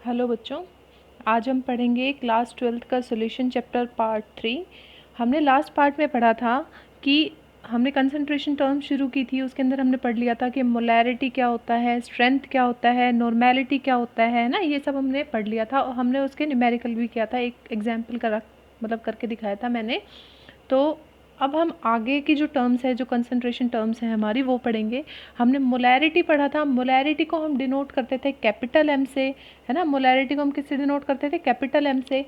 Hello बच्चों, आज हम पढ़ेंगे क्लास 12th का सॉल्यूशन चैप्टर पार्ट 3। हमने लास्ट पार्ट में पढ़ा था कि हमने कंसंट्रेशन टर्म शुरू की थी। उसके अंदर हमने पढ़ लिया था कि मोलैरिटी क्या होता है, स्ट्रेंथ क्या होता है, नॉर्मेलिटी क्या होता है ना, ये सब हमने पढ़ लिया था और हमने उसके न्यूमेरिकल भी किया था। एक एग्जाम्पल करके दिखाया था मैंने। तो अब हम आगे की जो टर्म्स है, जो कंसंट्रेशन टर्म्स हैं हमारी, वो पढ़ेंगे। हमने मोलैरिटी पढ़ा था। मोलैरिटी को हम डिनोट करते थे कैपिटल एम से, है ना। मोलैरिटी को हम किससे डिनोट करते थे? कैपिटल एम से।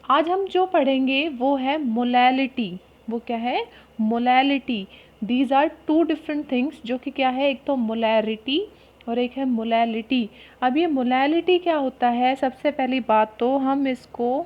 आज हम जो पढ़ेंगे वो है मोलैलिटी। वो क्या है? Molality. These are two different things, जो कि क्या है, एक तो मोलैरिटी और एक है मोलैलिटी। अब ये मोलैलिटी क्या होता है? सबसे पहली बात तो हम इसको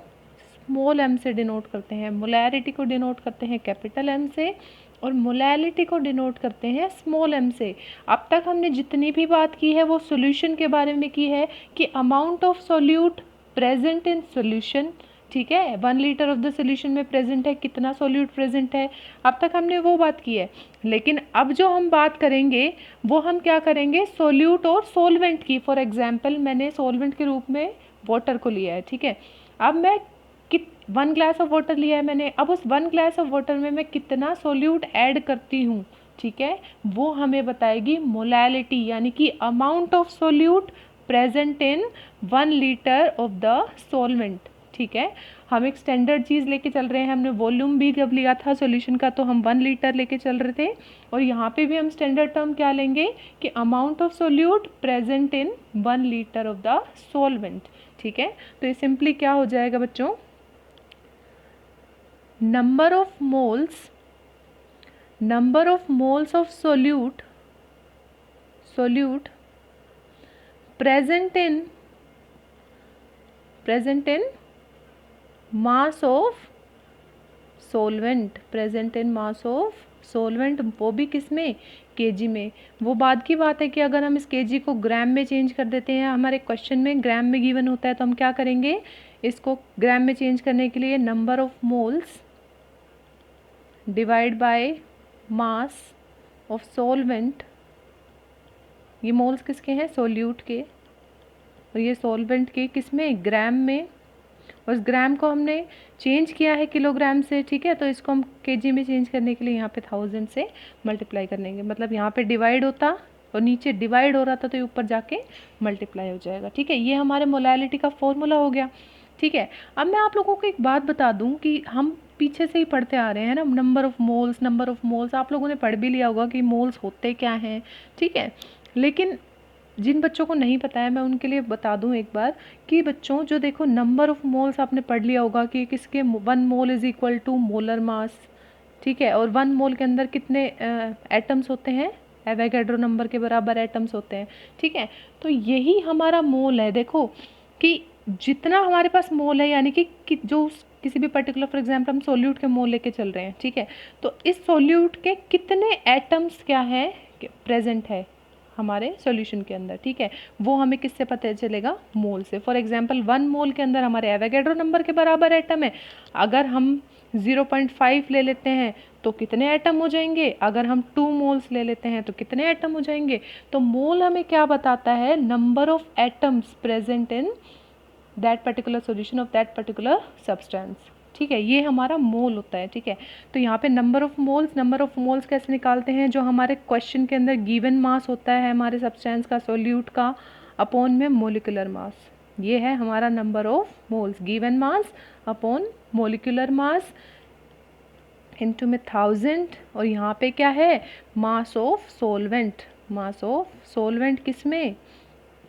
स्मॉल एम से डिनोट करते हैं। मोलैरिटी को डिनोट करते हैं कैपिटल एम से और मोलैलिटी को डिनोट करते हैं स्मॉल एम से। अब तक हमने जितनी भी बात की है वो सॉल्यूशन के बारे में की है कि amount of solute present in solution. ठीक है, 1 लीटर ऑफ द सॉल्यूशन में प्रेजेंट है, कितना सोल्यूट प्रेजेंट है, अब तक हमने वो बात की है। लेकिन अब जो हम बात करेंगे वो हम क्या करेंगे? सोल्यूट और सोलवेंट की। फॉर एग्जाम्पल, मैंने सोलवेंट के रूप में वाटर को लिया है। ठीक है, अब मैं 1 ग्लास ऑफ वाटर लिया है मैंने। अब उस 1 ग्लास ऑफ वाटर में मैं कितना सोल्यूट ऐड करती हूँ, ठीक है, वो हमें बताएगी मोलैलिटी, यानी कि amount of solute present in 1 litre of the solvent. ठीक है, हम एक स्टैंडर्ड चीज़ लेके चल रहे हैं। हमने वॉल्यूम भी जब लिया था सॉल्यूशन का तो हम 1 लीटर लेके चल रहे थे, और यहाँ पे भी हम स्टैंडर्ड टर्म क्या लेंगे कि amount of solute present in 1 litre of the solvent. ठीक है, तो ये सिंपली क्या हो जाएगा बच्चों? number of moles of solute present in mass of solvent, वो भी किस में? केजी में। वो बाद की बात है कि अगर हम इस केजी को ग्राम में चेंज कर देते हैं, हमारे क्वेश्चन में ग्राम में गिवन होता है, तो हम क्या करेंगे? इसको ग्राम में चेंज करने के लिए number of moles divide by mass of solvent. ये मोल्स किसके हैं? सोल्यूट के, और ये सॉल्वेंट के किस में? ग्राम में। और इस ग्राम को हमने चेंज किया है किलोग्राम से। ठीक है, तो इसको हम केजी में चेंज करने के लिए यहाँ पे 1000 से मल्टीप्लाई कर लेंगे। मतलब यहाँ पे डिवाइड होता और नीचे डिवाइड हो रहा था तो ये ऊपर जाके मल्टीप्लाई हो जाएगा। ठीक है, ये हमारे मोलैलिटी का फॉर्मूला हो गया। ठीक है, अब मैं आप लोगों को एक बात बता दूं कि हम पीछे से ही पढ़ते आ रहे हैं ना, नंबर ऑफ मोल्स आप लोगों ने पढ़ भी लिया होगा कि मोल्स होते क्या हैं। ठीक है, लेकिन जिन बच्चों को नहीं पता है मैं उनके लिए बता दूं एक बार कि बच्चों, जो देखो नंबर ऑफ मोल्स आपने पढ़ लिया होगा कि किसके 1 mole is equal to molar mass. ठीक है, और 1 मोल के अंदर कितने एटम्स होते हैं? एवोगैड्रो नंबर के बराबर एटम्स होते हैं। ठीक है, तो यही हमारा मोल है। देखो कि जितना हमारे पास मोल है, यानी कि जो किसी भी पर्टिकुलर, फॉर एग्जांपल हम सोल्यूट के मोल लेके चल रहे हैं। ठीक है, तो इस सोल्यूट के कितने एटम्स क्या है प्रेजेंट है हमारे सॉल्यूशन के अंदर। ठीक है, वो हमें किससे पता चलेगा? मोल से। फॉर एग्जांपल 1 मोल के अंदर हमारे एवोगैड्रो नंबर के बराबर एटम है। अगर हम 0.5 ले लेते हैं तो कितने एटम हो जाएंगे? अगर हम 2 मोल्स ले लेते हैं तो कितने एटम हो जाएंगे? तो मोल हमें क्या बताता है? Number of atoms present in that particular solution of that particular substance. ठीक है, ये हमारा मोल होता है। ठीक है, तो यहाँ पे नंबर ऑफ मोल्स कैसे निकालते हैं? जो हमारे क्वेश्चन के अंदर गिवन मास होता है हमारे सब्सटेंस का, सोल्यूट का, अपॉन में मोलिकुलर मास। ये है हमारा number of moles, given mass upon molecular mass into में 1000। और यहाँ पे क्या है? मास ऑफ सोलवेंट किस में?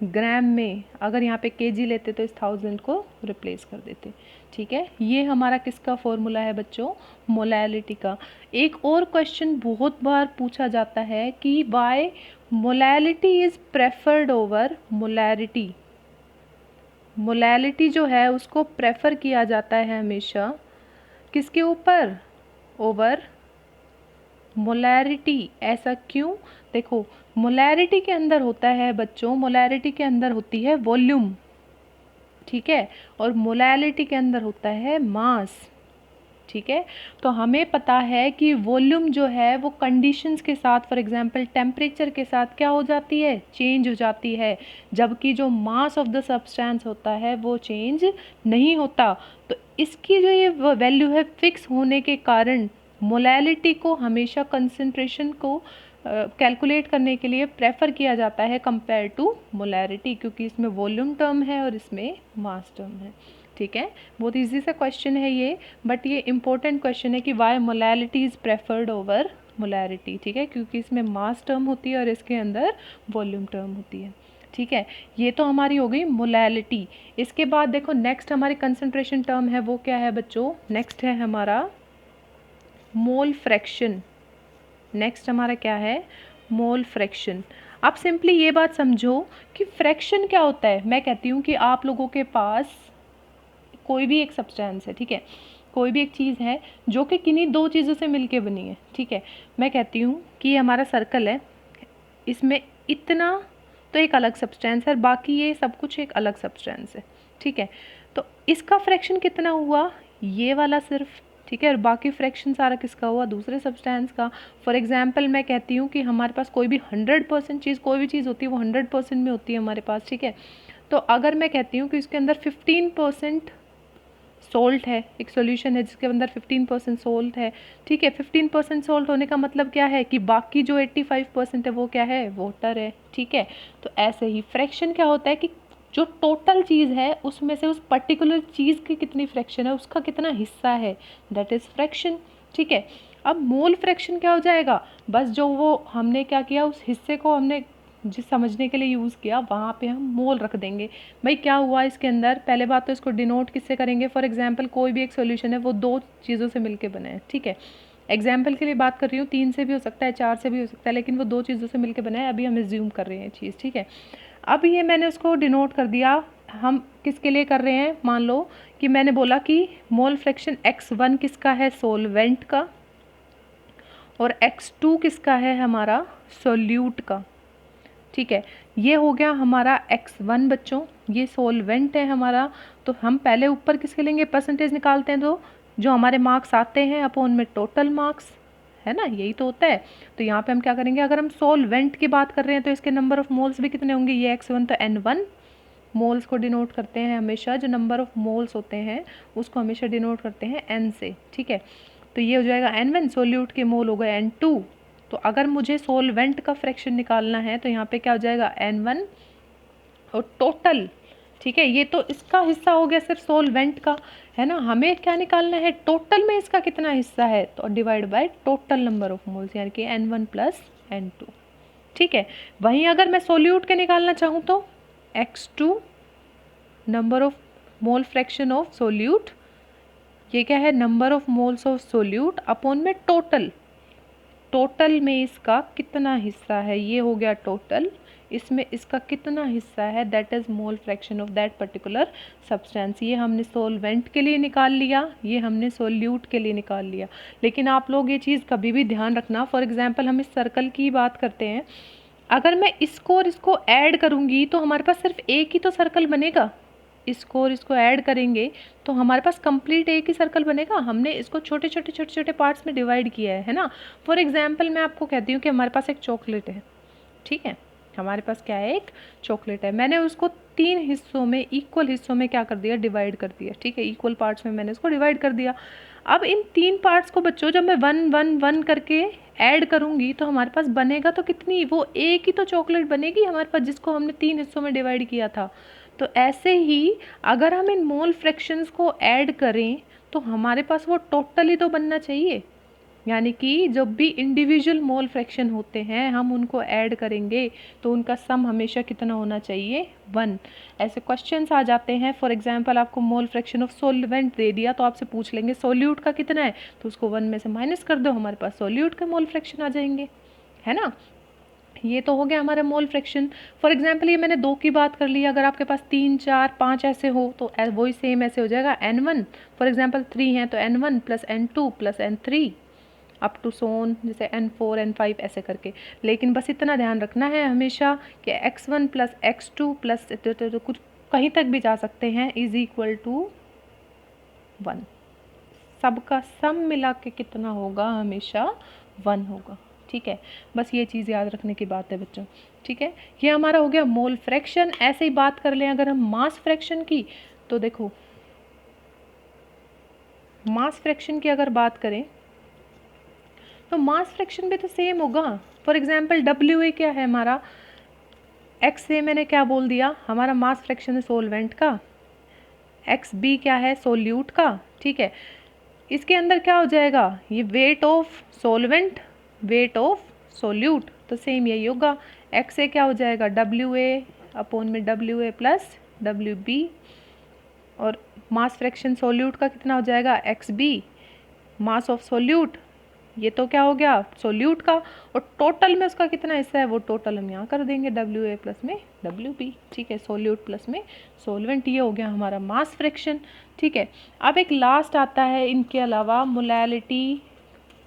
ग्राम में। अगर यहाँ पे केजी लेते तो इस 1000 को रिप्लेस कर देते। ठीक है, ये हमारा किसका फॉर्मूला है बच्चों? मोलैलिटी का। एक और क्वेश्चन बहुत बार पूछा जाता है कि why molality is preferred over molarity. Molality जो है उसको प्रेफर किया जाता है हमेशा किसके ऊपर? Over molarity. ऐसा क्यों? देखो, मोलैरिटी के अंदर होता है बच्चों, मोलैरिटी के अंदर होती है वॉल्यूम। ठीक है, और मोलैलिटी के अंदर होता है मास। ठीक है। तो हमें पता है कि वॉल्यूम जो है वो कंडीशंस के साथ, फॉर एग्जांपल टेम्परेचर के साथ क्या हो जाती है, चेंज हो जाती है, जबकि जो मास ऑफ द सब्सटेंस होता है वो चेंज नहीं होता। तो इसकी जो ये वैल्यू है फिक्स होने के कारण मोलैलिटी को हमेशा कंसंट्रेशन को कैलकुलेट करने के लिए प्रेफर किया जाता है कंपेयर टू मोलैरिटी, क्योंकि इसमें वॉल्यूम टर्म है और इसमें मास टर्म है। ठीक है, बहुत इजी सा क्वेश्चन है ये, बट ये इंपॉर्टेंट क्वेश्चन है कि why molality is preferred over molarity. ठीक है, क्योंकि इसमें मास टर्म होती है और इसके अंदर वॉल्यूम टर्म होती है। ठीक है, ये तो हमारी हो गई मोलैलिटी। इसके बाद देखो नेक्स्ट हमारी कंसंट्रेशन टर्म है वो क्या है बच्चों, नेक्स्ट है हमारा मोल फ्रैक्शन। नेक्स्ट हमारा क्या है, मोल फ्रैक्शन। आप सिंपली ये बात समझो कि फ्रैक्शन क्या होता है। मैं कहती हूँ कि आप लोगों के पास कोई भी एक सब्सटेंस है, ठीक है, कोई भी एक चीज़ है जो कि किन्हीं दो चीज़ों से मिलके बनी है। ठीक है, मैं कहती हूँ कि ये हमारा सर्कल है, इसमें इतना तो एक अलग सब्सटेंस है और बाकी ये सब कुछ एक अलग सब्सटेंस है। ठीक है, तो इसका फ्रैक्शन कितना हुआ, ये वाला सिर्फ। ठीक है, और बाकी फ्रैक्शन सारा किसका हुआ, दूसरे सब्सटेंस का। फॉर एग्जांपल मैं कहती हूँ कि हमारे पास कोई भी 100% चीज़, कोई भी चीज़ होती है वो 100% में होती है हमारे पास। ठीक है, तो अगर मैं कहती हूँ कि इसके अंदर 15% सोल्ट है, एक सॉल्यूशन है जिसके अंदर 15% सोल्ट है। ठीक है, 15% सोल्ट होने का मतलब क्या है कि बाकी जो 85% है वो क्या है, वाटर है। ठीक है, तो ऐसे ही फ्रैक्शन क्या होता है कि जो टोटल चीज़ है उसमें से उस पर्टिकुलर चीज़ की कितनी फ्रैक्शन है, उसका कितना हिस्सा है, दैट इज़ फ्रैक्शन। ठीक है, अब मोल फ्रैक्शन क्या हो जाएगा, बस जो वो हमने क्या किया उस हिस्से को हमने जिस समझने के लिए यूज़ किया वहाँ पे हम मोल रख देंगे। भाई क्या हुआ इसके अंदर, पहले बात तो इसको डिनोट किससे करेंगे, फॉर एग्जांपल कोई भी एक सॉल्यूशन है वो दो चीज़ों से मिलके बना है। ठीक है, एग्जाम्पल के लिए बात कर रही हूँ, 3 से भी हो सकता है, 4 से भी हो सकता है, लेकिन वो दो चीज़ों से मिलके बना है, अभी हम एज्यूम कर रहे हैं चीज़। ठीक है, अब ये मैंने उसको डिनोट कर दिया, हम किसके लिए कर रहे हैं, मान लो कि मैंने बोला कि मोल फ्रैक्शन x1 किसका है, सोलवेंट का, और x2 किसका है, हमारा सोल्यूट का। ठीक है, ये हो गया हमारा x1 बच्चों, ये सोलवेंट है हमारा। तो हम पहले ऊपर किसके लेंगे, परसेंटेज निकालते हैं, तो जो हमारे मार्क्स आते हैं अपॉन में टोटल मार्क्स, है ना, यही तो होता है। तो यहाँ पे हम क्या करेंगे, अगर हम सोलवेंट की बात कर रहे हैं तो इसके नंबर ऑफ मोल्स भी कितने होंगे, ये x1 तो n1 मोल्स को डिनोट करते हैं हमेशा, जो नंबर ऑफ मोल्स होते हैं उसको हमेशा डिनोट करते हैं n से। ठीक है, तो ये हो जाएगा n1, सोल्यूट के मोल हो गए n2। तो अगर मुझे सोलवेंट का फ्रैक्शन निकालना है तो यहाँ पे क्या हो जाएगा n1 और टोटल। ठीक है, ये तो इसका हिस्सा हो गया सिर्फ सोलवेंट का, है ना, हमें क्या निकालना है, टोटल में इसका कितना हिस्सा है, तो divide by total number of moles, यानी कि n1 प्लस n2। ठीक है, वहीं अगर मैं सोल्यूट के निकालना चाहूँ तो x2 number of mole fraction of solute, ये क्या है, number of moles of solute upon में टोटल, टोटल में इसका कितना हिस्सा है, ये हो गया टोटल, इसमें इसका कितना हिस्सा है, that is mole fraction of that particular substance. ये हमने सोलवेंट के लिए निकाल लिया, ये हमने सोल्यूट के लिए निकाल लिया। लेकिन आप लोग ये चीज़ कभी भी ध्यान रखना, फॉर एग्जांपल हम इस सर्कल की बात करते हैं, अगर मैं इसको और इसको ऐड करूँगी तो हमारे पास सिर्फ एक ही तो सर्कल बनेगा, इसको और इसको ऐड करेंगे तो हमारे पास कंप्लीट एक ही सर्कल बनेगा। हमने इसको छोटे छोटे पार्ट्स में डिवाइड किया है ना। फॉर एग्जांपल मैं आपको कहती हूँ कि हमारे पास एक चॉकलेट है, ठीक है, हमारे पास क्या है, एक चॉकलेट है, मैंने उसको 3 हिस्सों में, इक्वल हिस्सों में क्या कर दिया, डिवाइड कर दिया। ठीक है, इक्वल पार्ट्स में मैंने इसको डिवाइड कर दिया। अब इन 3 पार्ट्स को बच्चों जब मैं 1 1 1 करके ऐड करूँगी तो हमारे पास बनेगा तो कितनी, वो एक ही तो चॉकलेट बनेगी हमारे पास जिसको हमने 3 हिस्सों में डिवाइड किया था। तो ऐसे ही अगर हम इन मोल फ्रैक्शंस को ऐड करें तो हमारे पास वो टोटली तो बनना चाहिए, यानी कि जब भी इंडिविजुअल मोल फ्रैक्शन होते हैं हम उनको ऐड करेंगे तो उनका सम हमेशा कितना होना चाहिए, 1। ऐसे क्वेश्चंस आ जाते हैं, फॉर एग्जांपल आपको मोल फ्रैक्शन ऑफ सोलवेंट दे दिया तो आपसे पूछ लेंगे सोल्यूट का कितना है, तो उसको 1 में से माइनस कर दो, हमारे पास सोल्यूट के मोल फ्रैक्शन आ जाएंगे, है ना। ये तो हो गया हमारा मोल फ्रैक्शन। फॉर एग्जांपल ये मैंने 2 की बात कर ली, अगर आपके पास 3 4 5 ऐसे हो तो वही सेम ऐसे हो जाएगा, n1 फॉर एग्जांपल 3 हैं तो n1 plus n2 plus n3 up to सोन, जैसे n4 n5 ऐसे करके। लेकिन बस इतना ध्यान रखना है हमेशा कि x1 प्लस x2 प्लस कुछ कहीं तक भी जा सकते हैं, इज इक्वल टू 1। सबका सम मिला के कितना होगा, हमेशा 1 होगा। ठीक है, बस ये चीज़ याद रखने की बात है बच्चों। ठीक है, ये हमारा हो गया मोल फ्रैक्शन। ऐसे ही बात कर लें अगर हम मास फ्रैक्शन की, तो देखो मास फ्रैक्शन की अगर बात करें तो मास फ्रैक्शन भी तो सेम होगा। फॉर एग्जांपल WA क्या है हमारा, XA मैंने क्या बोल दिया, हमारा मास फ्रैक्शन है सोलवेंट का, XB क्या है, सोल्यूट का। ठीक है, इसके अंदर क्या हो जाएगा, ये weight of solvent, weight of solute, तो सेम यही होगा। XA क्या हो जाएगा, WA अपॉन में WA प्लस WB, और मास फ्रैक्शन सोल्यूट का कितना हो जाएगा, XB मास ऑफ सोल्यूट, ये तो क्या हो गया सोल्यूट का, और टोटल में उसका कितना हिस्सा है वो टोटल हम यहाँ कर देंगे WA प्लस में WB। ठीक है, सोल्यूट प्लस में सोलवेंट, ये हो गया हमारा मास फ्रैक्शन। ठीक है, अब एक लास्ट आता है इनके अलावा molality,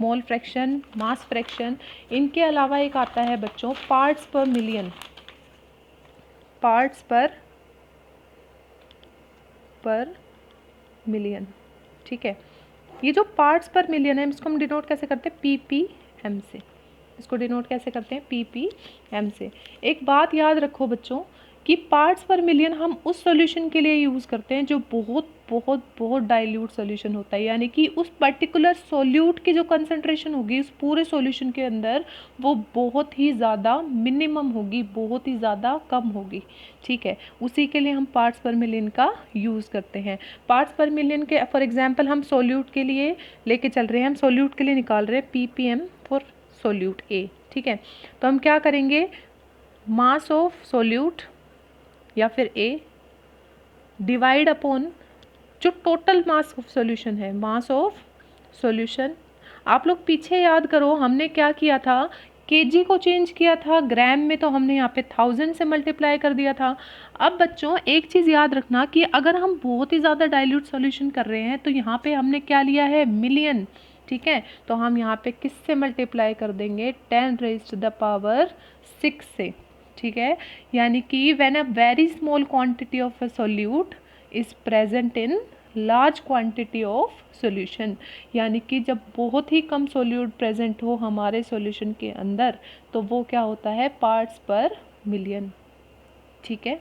mole fraction, mass fraction, इनके अलावा एक आता है बच्चों पार्ट्स पर मिलियन, पार्ट्स पर मिलियन। ठीक है, ये जो पार्ट्स पर मिलियन है इसको हम डिनोट कैसे करते हैं, ppm से। इसको डिनोट कैसे करते हैं, ppm से। एक बात याद रखो बच्चों कि पार्ट्स पर मिलियन हम उस सॉल्यूशन के लिए यूज़ करते हैं जो बहुत बहुत बहुत डाइल्यूट सॉल्यूशन होता है, यानी कि उस पर्टिकुलर सॉल्यूट की जो कंसंट्रेशन होगी उस पूरे सॉल्यूशन के अंदर वो बहुत ही ज़्यादा मिनिमम होगी, बहुत ही ज़्यादा कम होगी। ठीक है, उसी के लिए हम पार्ट्स पर मिलियन का यूज़ करते हैं। पार्ट्स पर मिलियन के फॉर एग्जांपल हम सोल्यूट के लिए लेके चल रहे हैं, हम सोल्यूट के लिए निकाल रहे हैं ppm फॉर सोल्यूट A। ठीक है, तो हम क्या करेंगे, मास ऑफ सोल्यूट या फिर A डिवाइड अपॉन जो टोटल मास ऑफ सॉल्यूशन है, मास ऑफ सॉल्यूशन। आप लोग पीछे याद करो हमने क्या किया था, केजी को चेंज किया था ग्राम में, तो हमने यहाँ पे 1000 से मल्टीप्लाई कर दिया था। अब बच्चों एक चीज़ याद रखना कि अगर हम बहुत ही ज़्यादा डाइल्यूट सॉल्यूशन कर रहे हैं तो यहाँ पे हमने क्या लिया है, मिलियन। ठीक है, तो हम यहाँ पे किससे मल्टीप्लाई कर देंगे, 10⁻⁶ से। ठीक है, यानी कि when a very small quantity of a solute is present in large quantity of solution, यानी कि जब बहुत ही कम सोल्यूट प्रेजेंट हो हमारे सॉल्यूशन के अंदर तो वो क्या होता है, पार्ट्स पर मिलियन। ठीक है,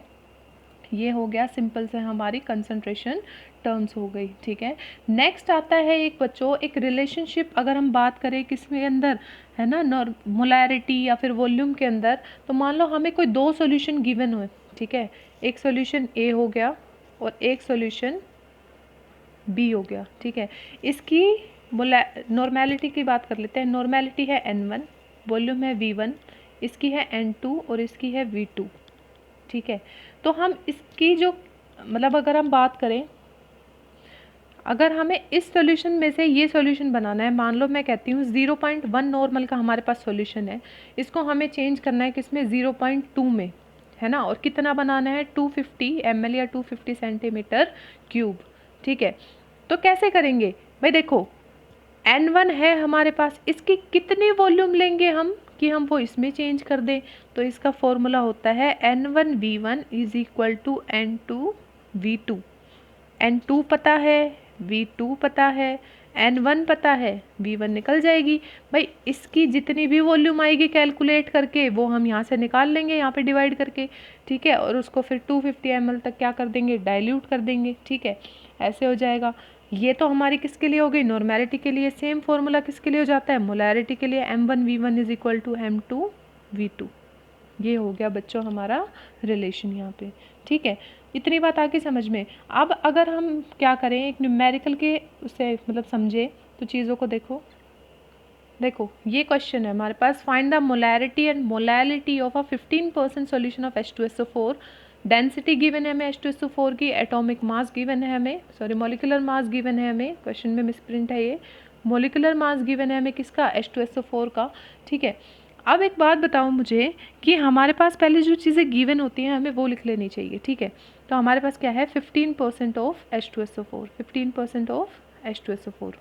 ये हो गया सिंपल से हमारी कंसंट्रेशन टर्म्स हो गई। ठीक है, नेक्स्ट आता है एक बच्चों एक रिलेशनशिप, अगर हम बात करें किसमें अंदर है ना, मोलैरिटी या फिर वॉल्यूम के अंदर, तो मान लो हमें कोई दो सॉल्यूशन गिवन हुए। ठीक है, एक सॉल्यूशन A हो गया और एक सॉल्यूशन B हो गया। ठीक है, इसकी नॉर्मेलिटी की बात कर लेते हैं। नॉर्मेलिटी है N1, वॉल्यूम है V1, इसकी है N2 और इसकी है V2। ठीक है, तो हम इसकी जो मतलब अगर हम बात करें, अगर हमें इस सॉल्यूशन में से ये सॉल्यूशन बनाना है, मान लो मैं कहती हूँ 0.1 नॉर्मल का हमारे पास सॉल्यूशन है, इसको हमें चेंज करना है किसमें, 0.2 में, है ना, और कितना बनाना है, 250 ml या 250 सेंटीमीटर क्यूब। ठीक है, तो कैसे करेंगे भाई, देखो N1 है हमारे पास, इसकी कितनी वॉल्यूम लेंगे हम कि हम वो इसमें चेंज कर दें, तो इसका फॉर्मूला होता है N1V1 is equal to N2V2। N2 पता है, V2 पता है, N1 पता है, V1 निकल जाएगी। भाई इसकी जितनी भी वॉल्यूम आएगी कैलकुलेट करके वो हम यहाँ से निकाल लेंगे, यहाँ पे डिवाइड करके। ठीक है, और उसको फिर 250 ml तक क्या कर देंगे, डाइल्यूट कर देंगे। ठीक है, ऐसे हो जाएगा। ये तो हमारी किसके लिए हो गई, नॉर्मेलिटी के लिए। सेम फॉर्मूला किसके लिए हो जाता है, मोलैरिटी के लिए, M1V1 is equal to M2V2। ये हो गया बच्चों हमारा रिलेशन यहाँ पे। ठीक है, इतनी बात आके समझ में। अब अगर हम क्या करें, एक न्यूमेरिकल के उससे मतलब समझे तो चीज़ों को देखो। देखो ये क्वेश्चन है हमारे पास, find the molarity and molality of a 15% solution of H2SO4। Density given है हमें H2SO4 की, एटॉमिक मास गिवन है हमें, सॉरी मॉलिक्यूलर मास गिवन है हमें, क्वेश्चन में मिसप्रिंट है ये, मॉलिक्यूलर मास गिवन है हमें किसका, H2SO4 का। ठीक है, अब एक बात बताओ मुझे कि हमारे पास पहले जो चीज़ें गिवन होती हैं हमें वो लिख लेनी चाहिए। ठीक है, तो हमारे पास क्या है, 15% ऑफ H2SO4, 15% ऑफ H2SO4।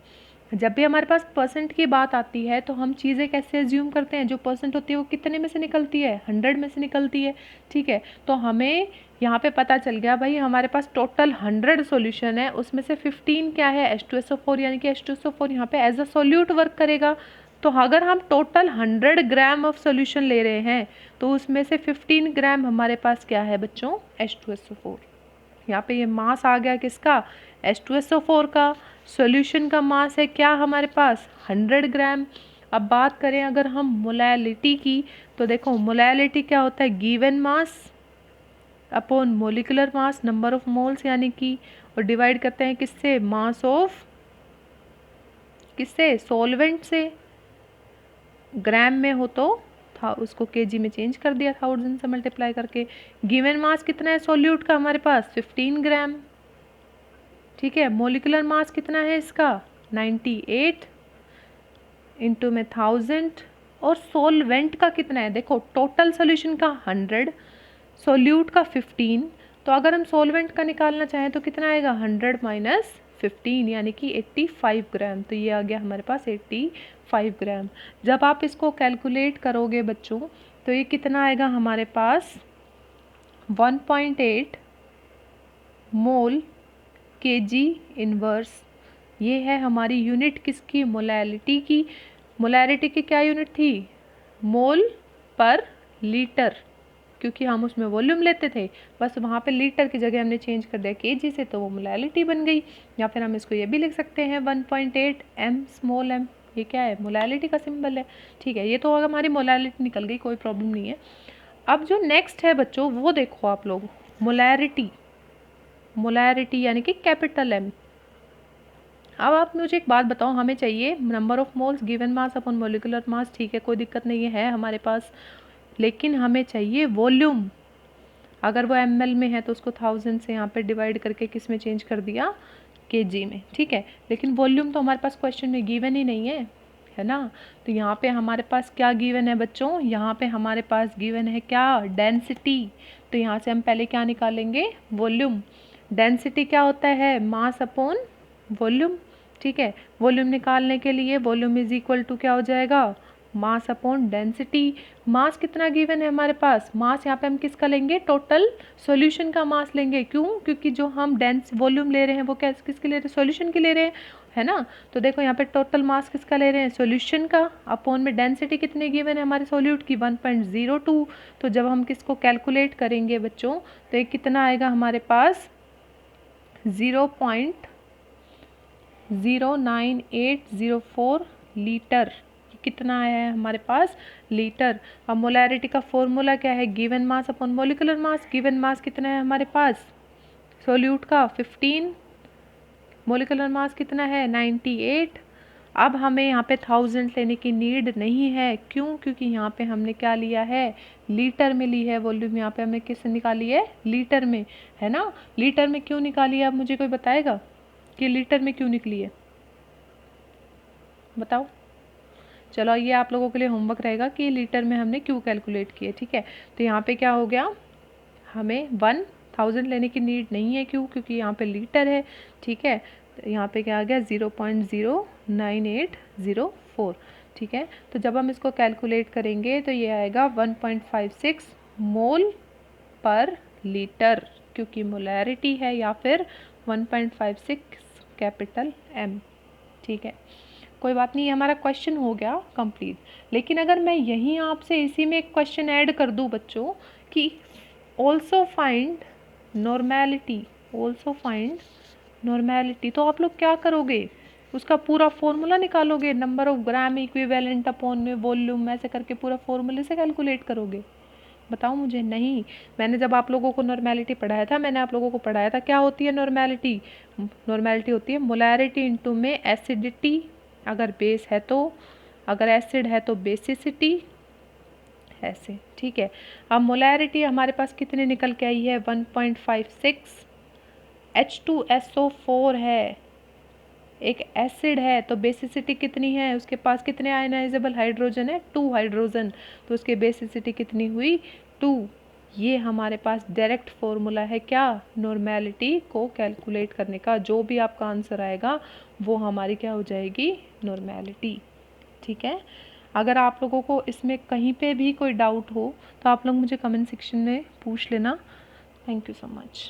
जब भी हमारे पास परसेंट की बात आती है तो हम चीज़ें कैसे एज्यूम करते हैं, जो परसेंट होती है वो कितने में से निकलती है, 100 में से निकलती है। ठीक है, तो हमें यहाँ पे पता चल गया भाई हमारे पास टोटल 100 सॉल्यूशन है, उसमें से 15 क्या है H2SO4, यानी कि H2SO4 यहाँ पे एज अ सॉल्यूट वर्क करेगा। तो अगर हम टोटल 100 ग्राम ऑफ सॉल्यूशन ले रहे हैं तो उसमें से 15 ग्राम हमारे पास क्या है बच्चों, H2SO4। यहाँ पे ये मास आ गया किसका, H2SO4 का। सॉल्यूशन का मास है क्या हमारे पास, 100 ग्राम। अब बात करें अगर हम मोलैलिटी की, तो देखो मोलैलिटी क्या होता है, given mass upon molecular mass, number of moles यानी कि, और डिवाइड करते हैं किससे, मास ऑफ किससे, सॉल्वेंट से। ग्राम में हो तो था उसको केजी में चेंज कर दिया 1000 से मल्टीप्लाई करके। गिवन मास कितना है सॉल्यूट का हमारे पास, 15 ग्राम। ठीक है, मोलिकुलर मास कितना है इसका, 98 इंटू में 1000। और सॉल्वेंट का कितना है, देखो टोटल सॉल्यूशन का 100, सॉल्यूट का 15। तो अगर हम सॉल्वेंट का निकालना चाहें तो कितना आएगा, 100 माइनस 15 यानी कि 85 ग्राम। तो ये आ गया हमारे पास 85 ग्राम। जब आप इसको कैलकुलेट करोगे बच्चों तो ये कितना आएगा हमारे पास, 1.8 मोल केजी इनवर्स। ये है हमारी यूनिट किसकी, मोलैलिटी की। मोलैलिटी की क्या यूनिट थी, मोल पर लीटर, क्योंकि हम उसमें वॉल्यूम लेते थे, बस वहाँ पे लीटर की जगह हमने चेंज कर दिया केजी से, तो वो मोलैलिटी बन गई। या फिर हम इसको ये भी लिख सकते हैं 1.8 m स्मॉल m, ये क्या है, मोलैलिटी का सिंबल है। ठीक है, ये तो हमारी मोलैलिटी निकल गई, कोई प्रॉब्लम नहीं है। अब जो नेक्स्ट है बच्चों वो देखो आप लोग, मोलैरिटी। मोलैरिटी यानी कि कैपिटल M। अब आप मुझे एक बात बताओ, हमें चाहिए number of moles given mass upon molecular mass, ठीक है कोई दिक्कत नहीं है हमारे पास, लेकिन हमें चाहिए वॉल्यूम। अगर वो ml में है तो उसको 1000 से यहाँ पे डिवाइड करके किस में चेंज कर दिया, kg में। ठीक है, लेकिन वॉल्यूम तो हमारे पास क्वेश्चन में गिवन ही नहीं है ना। तो यहाँ पे हमारे पास क्या गिवन है बच्चों, यहाँ पे हमारे पास गिवन है क्या, डेंसिटी। तो यहाँ से हम पहले क्या निकालेंगे, वॉल्यूम। डेंसिटी क्या होता है, मास अपॉन वॉल्यूम। ठीक है, वॉल्यूम निकालने के लिए वॉल्यूम इज इक्वल टू क्या हो जाएगा, मास अपॉन डेंसिटी। मास कितना गिवन है हमारे पास, मास यहाँ पे हम किसका लेंगे, टोटल सॉल्यूशन का मास लेंगे। क्यों, क्योंकि जो हम डेंस वॉल्यूम ले रहे हैं वो क्या किसके ले रहे हैं, सॉल्यूशन के ले रहे हैं, है ना। तो देखो यहाँ पे टोटल मास किसका ले रहे हैं, सॉल्यूशन का, अपॉन में डेंसिटी कितने गिवन है हमारे सॉल्यूट की, 1.02। तो जब हम किसको कैलकुलेट करेंगे बच्चों तो ये कितना आएगा हमारे पास, 0.09804 लीटर। कितना आया है हमारे पास, लीटर। अब मोलैरिटी का फॉर्मूला क्या है, given mass upon molecular mass. Given mass कितना है हमारे पास सोल्यूट का, 15। मोलिकुलर मास कितना है, 98। अब हमें यहाँ पे 1000 लेने की नीड नहीं है, क्यों, क्योंकि यहाँ पे हमने क्या लिया है, लीटर में ली है वॉल्यूम। यहाँ पे हमने किससे निकाली है, लीटर में, है ना। लीटर में क्यों निकाली है, अब मुझे कोई बताएगा कि लीटर में क्यों निकली है, बताओ। चलो ये आप लोगों के लिए होमवर्क रहेगा कि लीटर में हमने क्यों कैलकुलेट किए। ठीक है, तो यहाँ पे क्या हो गया, हमें 1000 लेने की नीड नहीं है, क्यों, क्योंकि यहाँ पे लीटर है। ठीक है, तो यहाँ पे क्या आ गया, 0.09804। ठीक है, तो जब हम इसको कैलकुलेट करेंगे तो ये आएगा 1.56 मोल पर लीटर, क्योंकि मोलैरिटी है, या फिर 1.56 कैपिटल M। ठीक है, कोई बात नहीं, हमारा क्वेश्चन हो गया कंप्लीट। लेकिन अगर मैं यहीं आपसे इसी में एक क्वेश्चन ऐड कर दूं बच्चों कि also find normality, also find normality, तो आप लोग क्या करोगे, उसका पूरा फॉर्मूला निकालोगे, number of gram equivalent upon में वॉल्यूम, ऐसे करके पूरा फॉर्मूले से कैलकुलेट करोगे, बताओ मुझे। नहीं, मैंने जब आप लोगों को नॉर्मेलिटी पढ़ाया था, मैंने आप लोगों को पढ़ाया था क्या होती है नॉर्मेलिटी। नॉर्मेलिटी होती है मोलैरिटी इंटू में एसिडिटी, अगर बेस है तो, अगर एसिड है तो बेसिसिटी, ऐसे। ठीक है, अब मोलैरिटी हमारे पास कितनी निकल के आई है, 1.56। H2SO4 है, एक एसिड है, तो बेसिसिटी कितनी है, उसके पास कितने आयनाइजेबल हाइड्रोजन है, 2 हाइड्रोजन, तो उसकी बेसिसिटी कितनी हुई, 2। ये हमारे पास डायरेक्ट फॉर्मूला है क्या, नॉर्मेलिटी को कैलकुलेट करने का। जो भी आपका आंसर आएगा वो हमारी क्या हो जाएगी, नॉर्मेलिटी। ठीक है, अगर आप लोगों को इसमें कहीं पे भी कोई डाउट हो तो आप लोग मुझे कमेंट सेक्शन में पूछ लेना, थैंक यू सो मच।